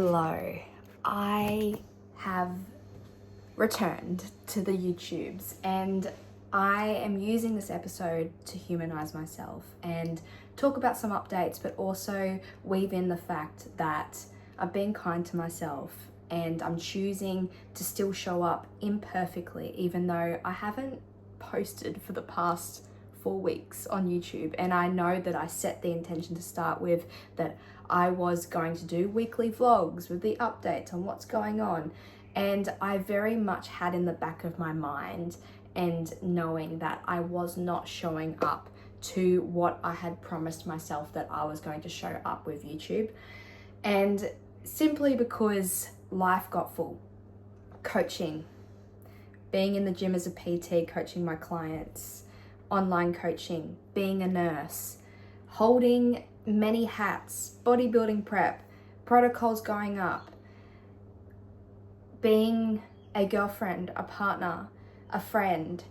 Hello, I have returned to the YouTubes and I am using this episode to humanize myself and talk about some updates, but also weave in the fact that I've been kind to myself and I'm choosing to still show up imperfectly, even though I haven't posted for the past 4 weeks on YouTube. And I know that I set the intention to start with that I was going to do weekly vlogs with the updates on what's going on. And I very much had in the back of my mind and knowing that I was not showing up to what I had promised myself that I was going to show up with YouTube. And simply because life got full. Coaching, being in the gym as a PT, coaching my clients, online coaching, being a nurse, holding many hats, bodybuilding prep, protocols going up, being a girlfriend, a partner, a friend.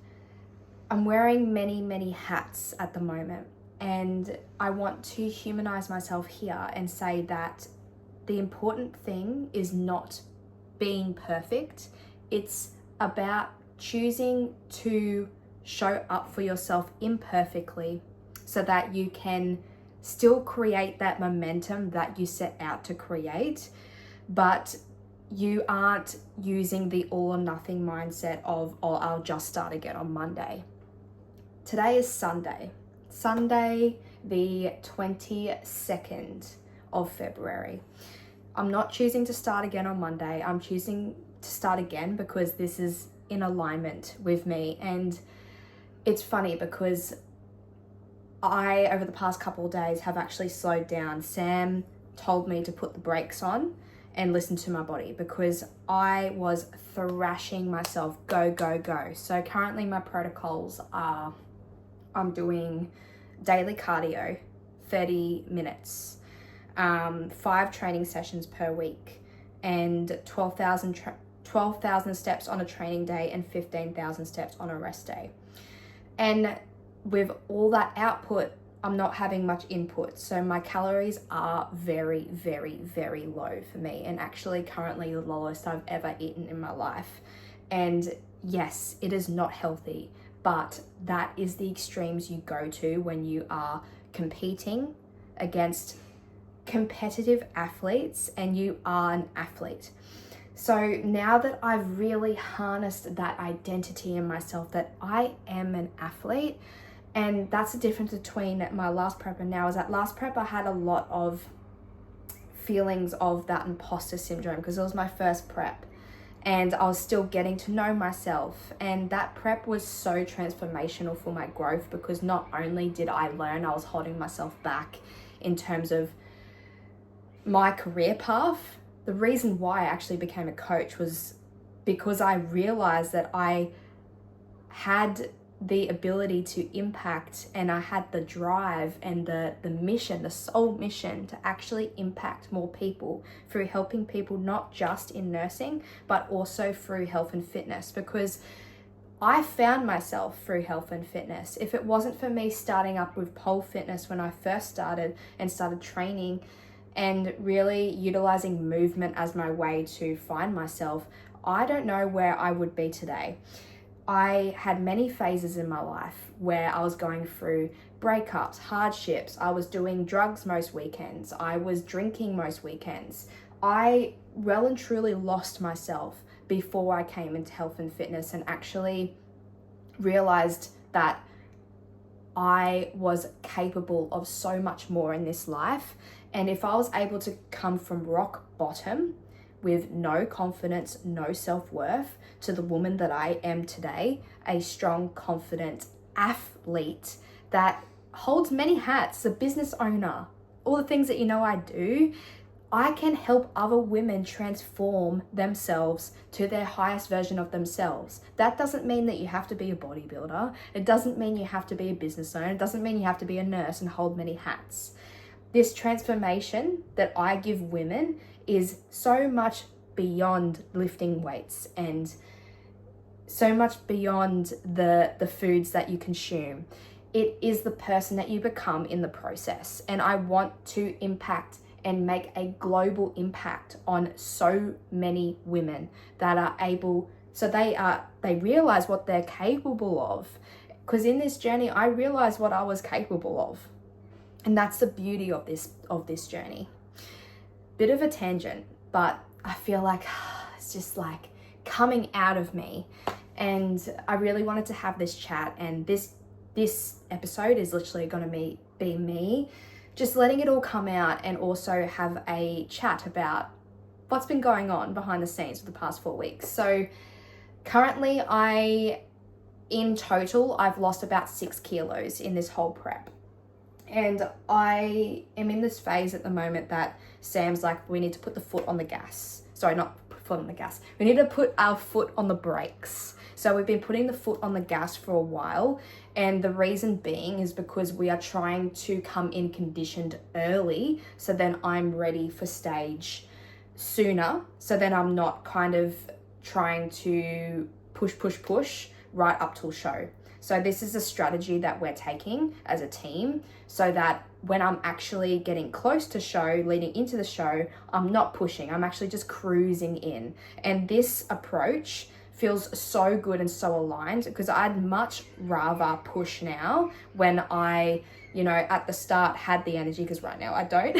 I'm wearing many hats at the moment, and I want to humanize myself here and say that the important thing is not being perfect. It's about choosing to show up for yourself imperfectly so that you can still create that momentum that you set out to create, but you aren't using the all or nothing mindset of, oh, I'll just start again on Monday. Today is Sunday the 22nd of February. I'm not choosing to start again on Monday. I'm choosing to start again because this is in alignment with me. And it's funny because I, over the past couple of days, have actually slowed down. Sam told me to put the brakes on and listen to my body because I was thrashing myself, go. So currently my protocols are, I'm doing daily cardio, 30 minutes, 5 training sessions per week, and 12,000 steps on a training day and 15,000 steps on a rest day. And with all that output, I'm not having much input. So my calories are very low for me, and actually currently the lowest I've ever eaten in my life. And yes, it is not healthy, but that is the extremes you go to when you are competing against competitive athletes and you are an athlete. So now that I've really harnessed that identity in myself that I am an athlete, and that's the difference between my last prep and now, is that last prep I had a lot of feelings of that imposter syndrome because it was my first prep and I was still getting to know myself. And that prep was so transformational for my growth because not only did I learn, I was holding myself back in terms of my career path. The reason why I actually became a coach was because I realized that I had the ability to impact, and I had the drive and the mission, the sole mission to actually impact more people through helping people, not just in nursing, but also through health and fitness, because I found myself through health and fitness. If it wasn't for me starting up with pole fitness when I first started and started training and really utilizing movement as my way to find myself, I don't know where I would be today. I had many phases in my life where I was going through breakups, hardships. I was doing drugs most weekends. I was drinking most weekends. I well and truly lost myself before I came into health and fitness and actually realized that I was capable of so much more in this life. And if I was able to come from rock bottom with no confidence, no self-worth, to the woman that I am today, a strong, confident athlete that holds many hats, a business owner, all the things that you know I do, I can help other women transform themselves to their highest version of themselves. That doesn't mean that you have to be a bodybuilder. It doesn't mean you have to be a business owner. It doesn't mean you have to be a nurse and hold many hats. This transformation that I give women is so much beyond lifting weights and so much beyond the foods that you consume. It is the person that you become in the process. And I want to impact and make a global impact on so many women that are able, so they realize what they're capable of. Because in this journey, I realized what I was capable of. And that's the beauty of this journey. Bit of a tangent, but I feel like it's just like coming out of me. And I really wanted to have this chat, and this episode is literally going to be me just letting it all come out, and also have a chat about what's been going on behind the scenes for the past 4 weeks. So currently in total, I've lost about 6 kilos in this whole prep. And I am in this phase at the moment that Sam's like, we need to put the foot on the gas. Sorry, not foot on the gas. We need to put our foot on the brakes. So we've been putting the foot on the gas for a while. And the reason being is because we are trying to come in conditioned early. So then I'm ready for stage sooner. So then I'm not kind of trying to push right up till show. So this is a strategy that we're taking as a team, so that when I'm actually getting close to show, leading into the show, I'm not pushing, I'm actually just cruising in. And this approach feels so good and so aligned, because I'd much rather push now when I, at the start had the energy, because right now I don't.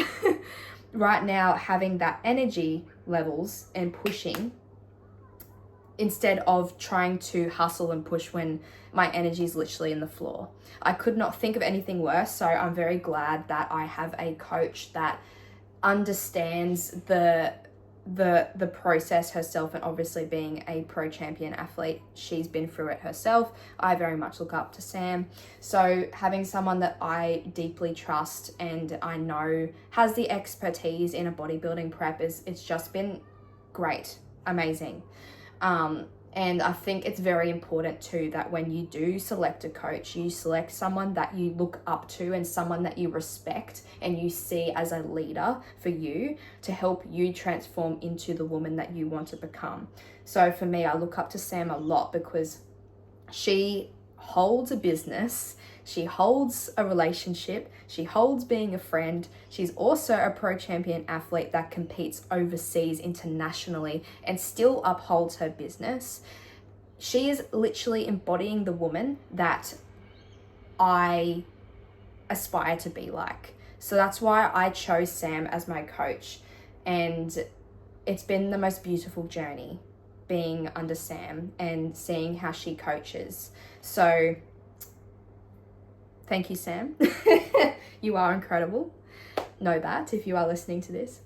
Right now, having that energy levels and pushing, instead of trying to hustle and push when my energy is literally in the floor. I could not think of anything worse, so I'm very glad that I have a coach that understands the process herself, and obviously being a pro champion athlete, she's been through it herself. I very much look up to Sam. So having someone that I deeply trust and I know has the expertise in a bodybuilding prep it's just been great, amazing. And I think it's very important too that when you do select a coach, you select someone that you look up to and someone that you respect and you see as a leader for you to help you transform into the woman that you want to become. So for me, I look up to Sam a lot because she holds a business, she holds a relationship, she holds being a friend. She's also a pro champion athlete that competes overseas internationally and still upholds her business. She is literally embodying the woman that I aspire to be like. So that's why I chose Sam as my coach. And it's been the most beautiful journey being under Sam and seeing how she coaches. So thank you, Sam. You are incredible. Know that if you are listening to this.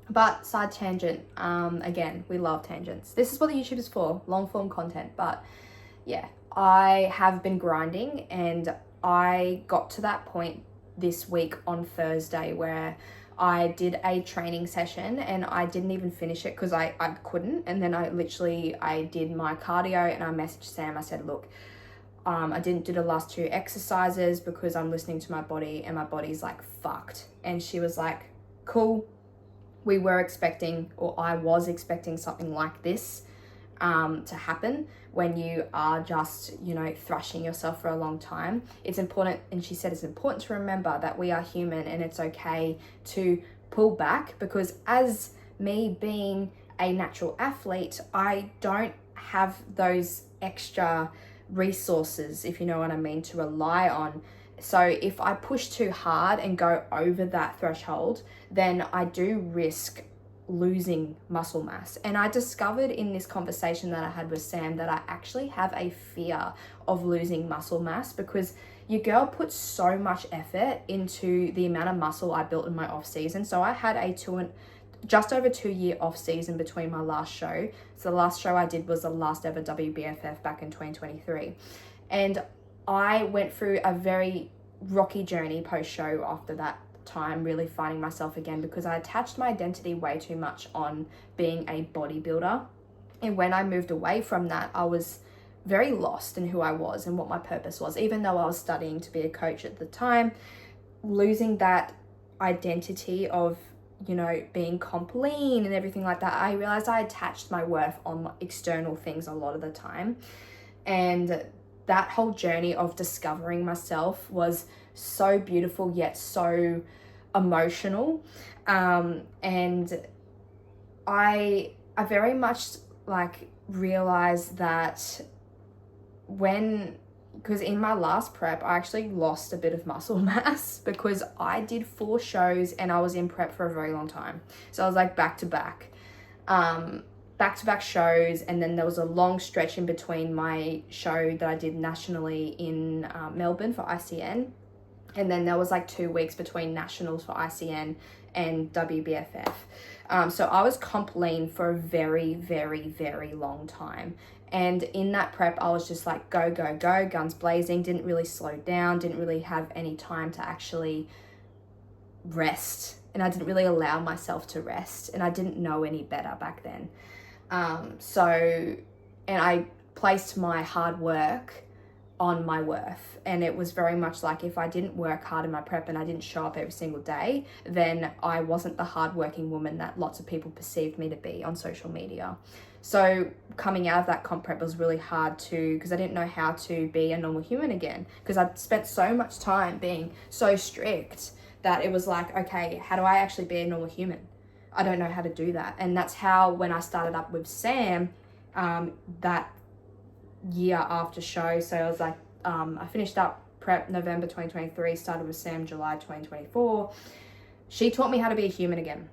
But side tangent, again, we love tangents. This is what the YouTube is for, long form content. But yeah, I have been grinding, and I got to that point this week on Thursday where I did a training session and I didn't even finish it because I couldn't. And then I did my cardio and I messaged Sam. I said, look, I didn't do the last 2 exercises because I'm listening to my body and my body's like fucked. And she was like, cool. We were expecting, or I was expecting something like this to happen when you are just, thrashing yourself for a long time. It's important, and she said it's important to remember that we are human and it's okay to pull back, because as me being a natural athlete, I don't have those extra resources, if you know what I mean, to rely on. So if I push too hard and go over that threshold, then I do risk losing muscle mass. And I discovered in this conversation that I had with Sam that I actually have a fear of losing muscle mass, because your girl put so much effort into the amount of muscle I built in my off season. So I had just over 2 year off season between my last show. So the last show I did was the last ever WBFF back in 2023. And I went through a very rocky journey post show after that time, really finding myself again, because I attached my identity way too much on being a bodybuilder. And when I moved away from that, I was very lost in who I was and what my purpose was. Even though I was studying to be a coach at the time, losing that identity of being comp lean and everything like that, I realized I attached my worth on external things a lot of the time. And that whole journey of discovering myself was so beautiful, yet so emotional. And I very much like realized that because in my last prep, I actually lost a bit of muscle mass because I did 4 shows and I was in prep for a very long time. So I was like back to back shows, and then there was a long stretch in between my show that I did nationally in Melbourne for ICN, and then there was like 2 weeks between nationals for ICN and WBFF. So I was comp lean for a very, very, very long time. And in that prep, I was just like, go, go, go, guns blazing, didn't really slow down, didn't really have any time to actually rest. And I didn't really allow myself to rest. And I didn't know any better back then. And I placed my hard work on my worth. And it was very much like, if I didn't work hard in my prep and I didn't show up every single day, then I wasn't the hardworking woman that lots of people perceived me to be on social media. So coming out of that comp prep was really hard because I didn't know how to be a normal human again, because I'd spent so much time being so strict that it was like, okay, how do I actually be a normal human? I don't know how to do that. And that's how, when I started up with Sam, that year after show, so I was like, I finished up prep November 2023, started with Sam July 2024. She taught me how to be a human again.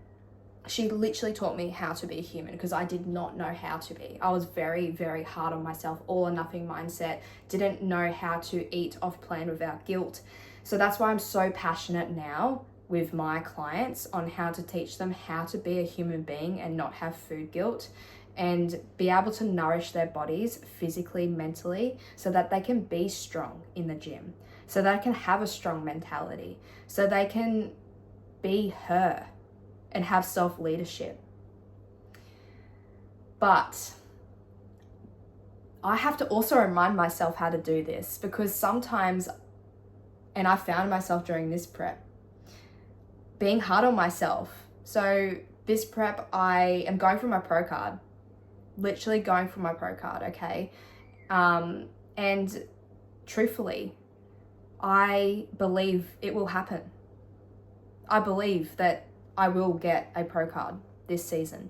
She literally taught me how to be a human, because I did not know how to be. I was very, very hard on myself, all or nothing mindset, didn't know how to eat off plan without guilt. So that's why I'm so passionate now with my clients on how to teach them how to be a human being and not have food guilt, and be able to nourish their bodies physically, mentally, so that they can be strong in the gym, so they can have a strong mentality, so they can be her and have self-leadership. But I have to also remind myself how to do this, because sometimes, and I found myself during this prep, being hard on myself. So this prep, I am going for my pro card, literally going for my pro card, okay? And truthfully, I believe it will happen. I believe that I will get a pro card this season.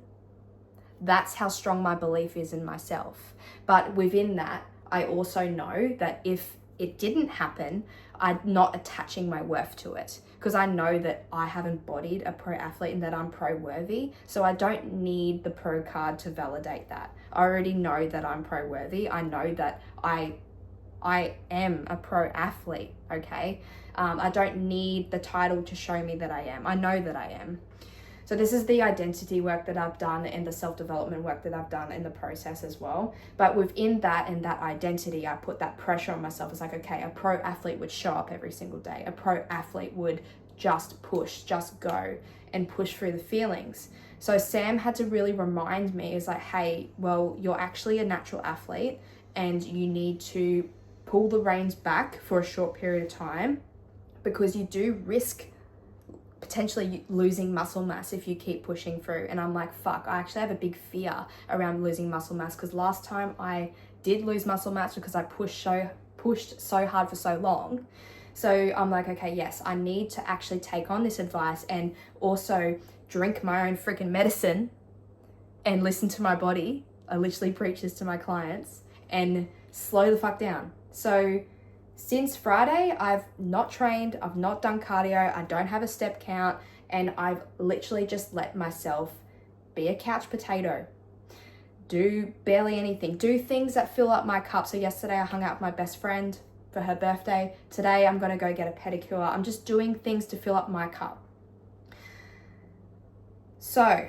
That's how strong my belief is in myself. But within that, I also know that if it didn't happen, I'm not attaching my worth to it, because I know that I have embodied a pro athlete and that I'm pro worthy. So I don't need the pro card to validate that. I already know that I'm pro worthy. I know that I am a pro athlete, okay? I don't need the title to show me that I am. I know that I am. So this is the identity work that I've done and the self-development work that I've done in the process as well. But within that and that identity, I put that pressure on myself. It's like, okay, a pro athlete would show up every single day. A pro athlete would just push, just go and push through the feelings. So Sam had to really remind me, it's like, hey, well, you're actually a natural athlete and you need to pull the reins back for a short period of time, because you do risk potentially losing muscle mass if you keep pushing through. And I'm like, fuck, I actually have a big fear around losing muscle mass, because last time I did lose muscle mass because I pushed so hard for so long. So I'm like, okay, yes, I need to actually take on this advice and also drink my own freaking medicine and listen to my body. I literally preach this to my clients, and slow the fuck down. So since Friday, I've not trained, I've not done cardio, I don't have a step count, and I've literally just let myself be a couch potato. Do barely anything. Do things that fill up my cup. So yesterday I hung out with my best friend for her birthday. Today I'm gonna go get a pedicure. I'm just doing things to fill up my cup. So,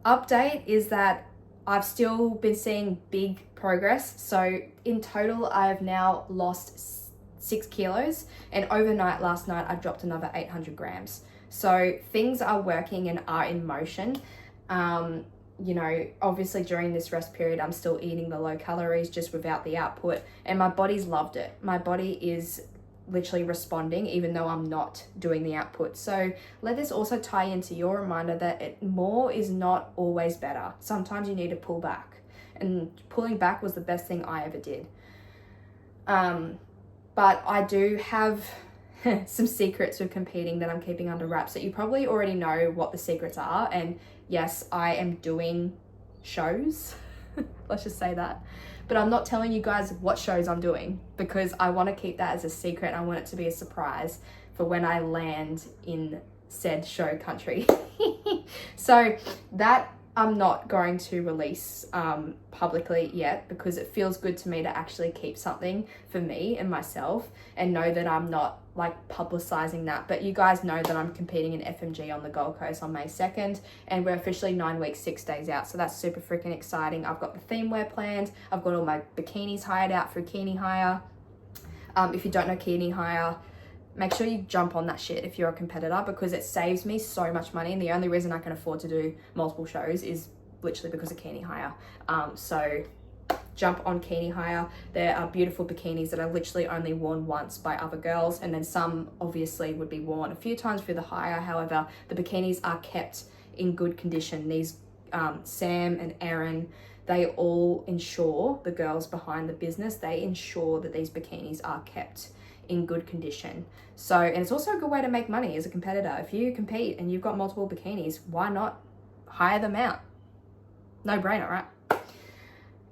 update is that I've still been seeing big progress. So in total, I have now lost 6 kilos, and overnight last night, I dropped another 800 grams. So things are working and are in motion. You know, obviously during this rest period, I'm still eating the low calories just without the output, and my body's loved it. My body is literally responding even though I'm not doing the output. So let this also tie into your reminder that more is not always better. Sometimes you need to pull back, and pulling back was the best thing I ever did. But I do have some secrets with competing that I'm keeping under wraps that you probably already know what the secrets are. And yes, I am doing shows. Let's just say that. But I'm not telling you guys what shows I'm doing because I want to keep that as a secret. I want it to be a surprise for when I land in said show country. So that I'm not going to release publicly yet because it feels good to me to actually keep something for me and myself and know that I'm not like publicizing that. But you guys know that I'm competing in FMG on the Gold Coast on May 2nd and we're officially 9 weeks, 6 days out. So that's super freaking exciting. I've got the theme wear planned. I've got all my bikinis hired out for Kini Hire. If you don't know Kini Hire, make sure you jump on that shit if you're a competitor because it saves me so much money. And the only reason I can afford to do multiple shows is literally because of Kini Hire. So jump on Kini Hire. There are beautiful bikinis that are literally only worn once by other girls. And then some obviously would be worn a few times through the hire. However, the bikinis are kept in good condition. These Sam and Erin, they all ensure, the girls behind the business, they ensure that these bikinis are kept in good condition. So, and it's also a good way to make money as a competitor. If you compete and you've got multiple bikinis, why not hire them out? No brainer, right?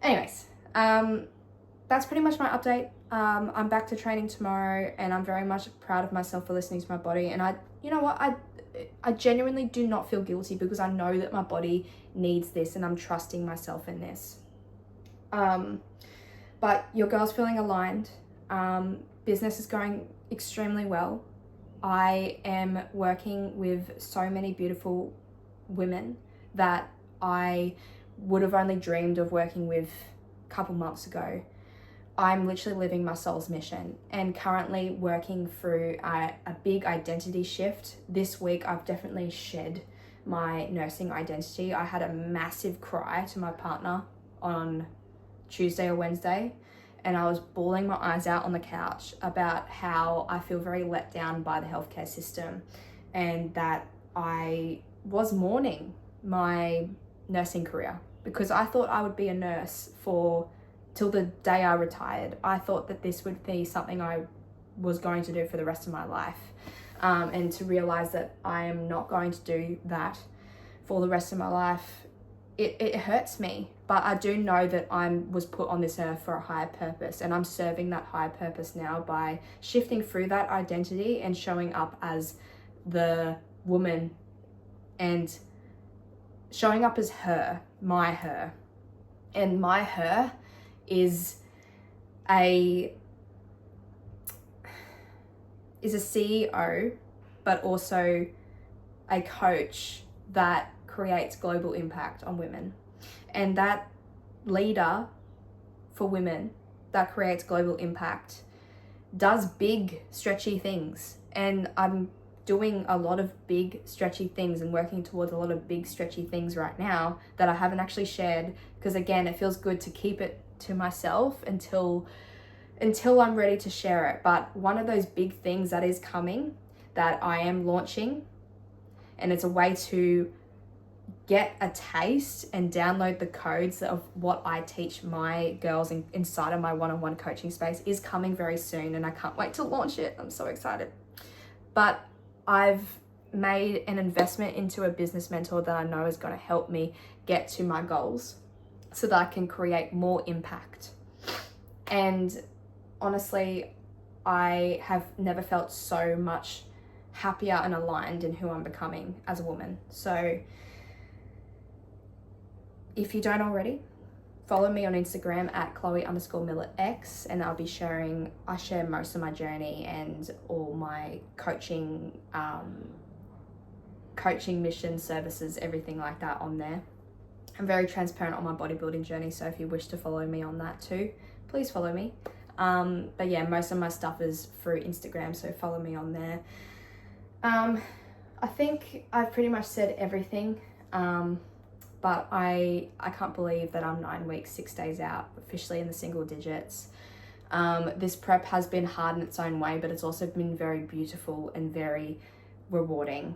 Anyways, that's pretty much my update. I'm back to training tomorrow and I'm very much proud of myself for listening to my body. And you know what? I genuinely do not feel guilty because I know that my body needs this and I'm trusting myself in this. But your girl's feeling aligned. Business is going extremely well. I am working with so many beautiful women that I would have only dreamed of working with a couple months ago. I'm literally living my soul's mission and currently working through a big identity shift. This week, I've definitely shed my nursing identity. I had a massive cry to my partner on Tuesday or Wednesday, and I was bawling my eyes out on the couch about how I feel very let down by the healthcare system and that I was mourning my nursing career because I thought I would be a nurse till the day I retired. I thought that this would be something I was going to do for the rest of my life. And to realize that I am not going to do that for the rest of my life, it hurts me. But I do know that I was put on this earth for a higher purpose, and I'm serving that higher purpose now by shifting through that identity and showing up as the woman and showing up as her, my her. And my her is a CEO, but also a coach that creates global impact on women. And that leader for women that creates global impact does big, stretchy things. And I'm doing a lot of big, stretchy things and working towards a lot of big, stretchy things right now that I haven't actually shared because, again, it feels good to keep it to myself until I'm ready to share it. But one of those big things that is coming that I am launching, and it's a way to get a taste and download the codes of what I teach my girls inside of my one-on-one coaching space, is coming very soon, and I can't wait to launch it. I'm so excited. But I've made an investment into a business mentor that I know is going to help me get to my goals so that I can create more impact. And honestly, I have never felt so much happier and aligned in who I'm becoming as a woman. So if you don't already, follow me on Instagram at Chloe_MilletX, and I share most of my journey and all my coaching mission services, everything like that on there. I'm very transparent on my bodybuilding journey, so if you wish to follow me on that too, please follow me. But yeah, most of my stuff is through Instagram, so follow me on there. I think I've pretty much said everything. But I can't believe that I'm 9 weeks, 6 days out, officially in the single digits. This prep has been hard in its own way, but it's also been very beautiful and very rewarding.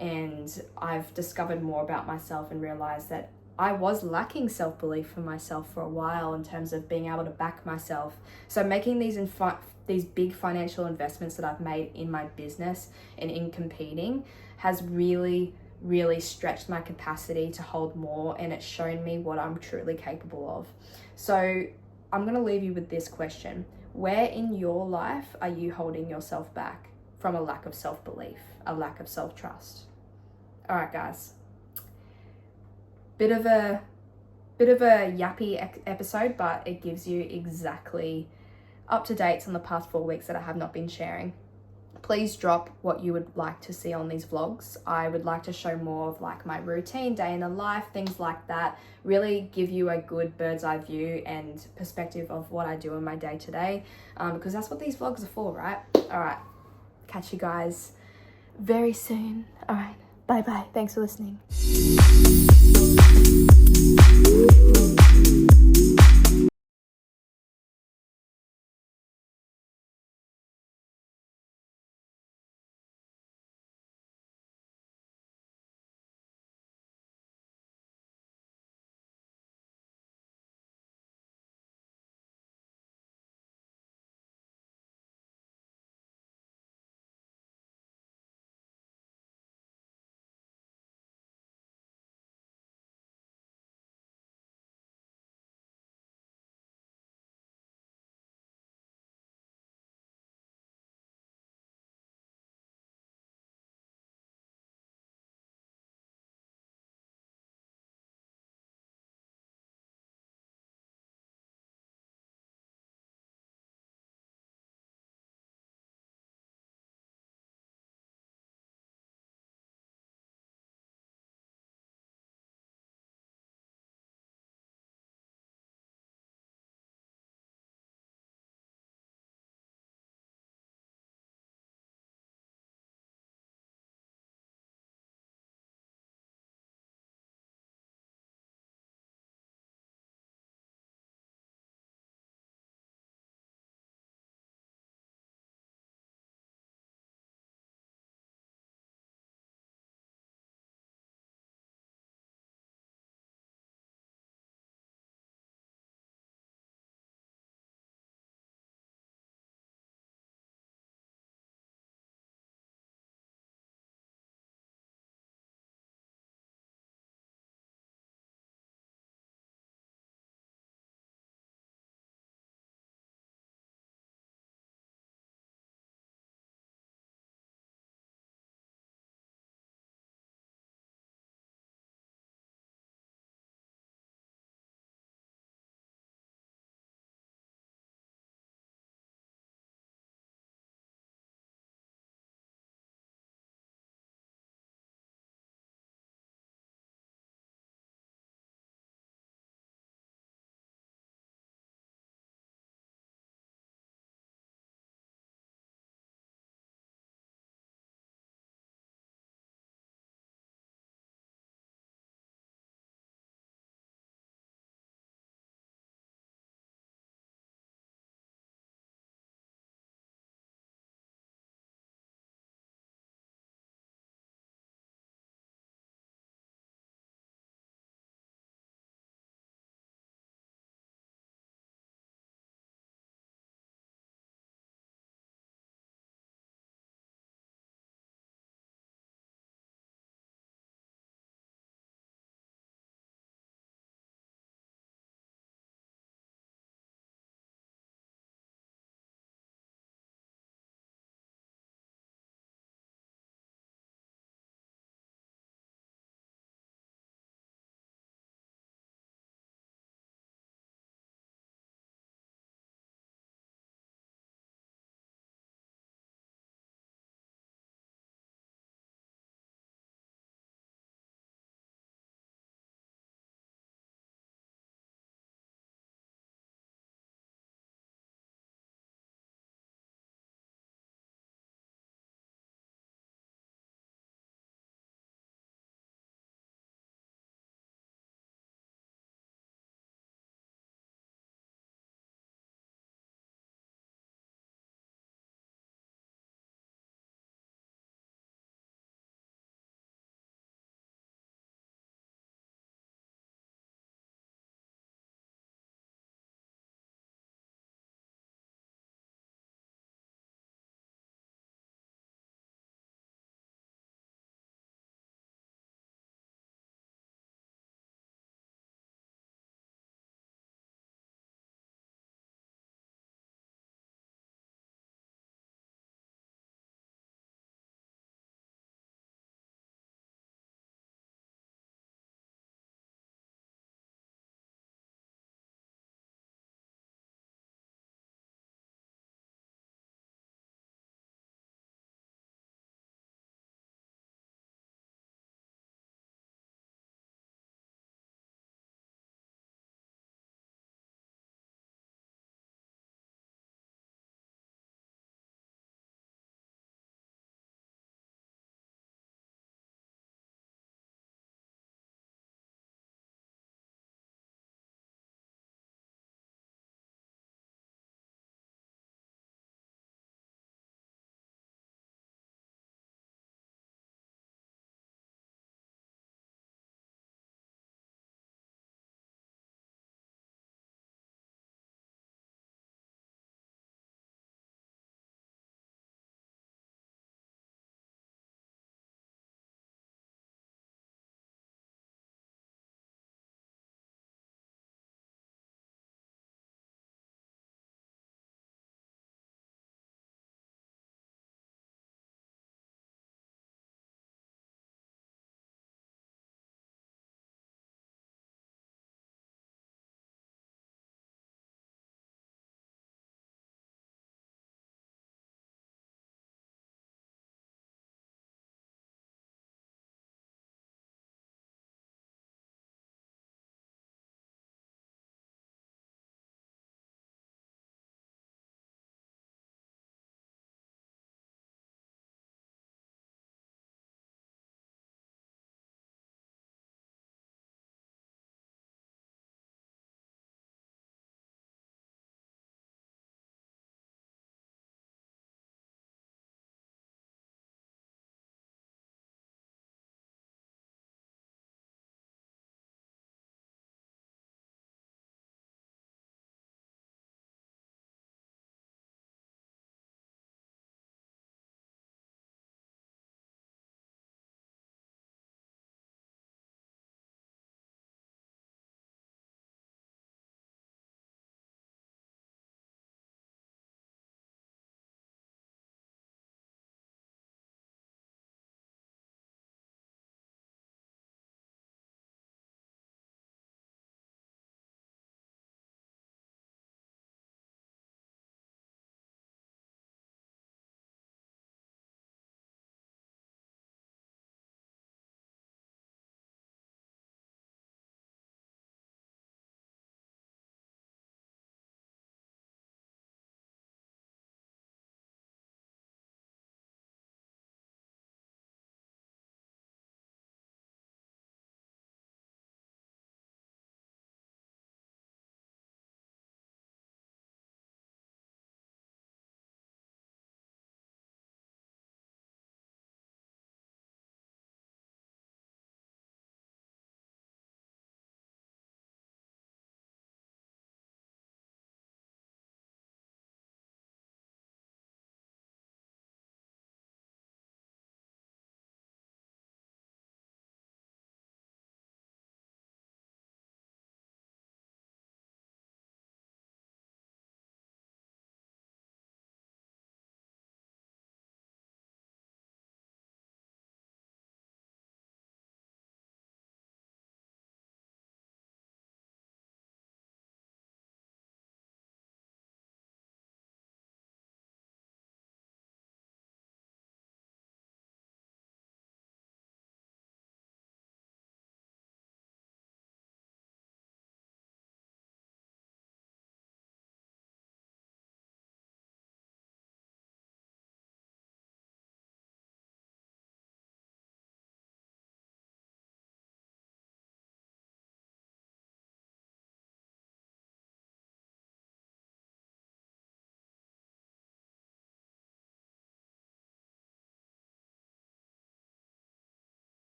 And I've discovered more about myself and realized that I was lacking self-belief for myself for a while in terms of being able to back myself. So making these big financial investments that I've made in my business and in competing has really stretched my capacity to hold more, and it's shown me what I'm truly capable of. So I'm going to leave you with this question. Where in your life are you holding yourself back from a lack of self-belief, a lack of self-trust? All right, guys. Bit of a yappy episode, but it gives you exactly up to dates on the past 4 weeks that I have not been sharing. Please drop what you would like to see on these vlogs. I would like to show more of like my routine, day in the life, things like that. Really give you a good bird's eye view and perspective of what I do in my day to day, because that's what these vlogs are for, right? All right, catch you guys very soon. All right, bye bye. Thanks for listening.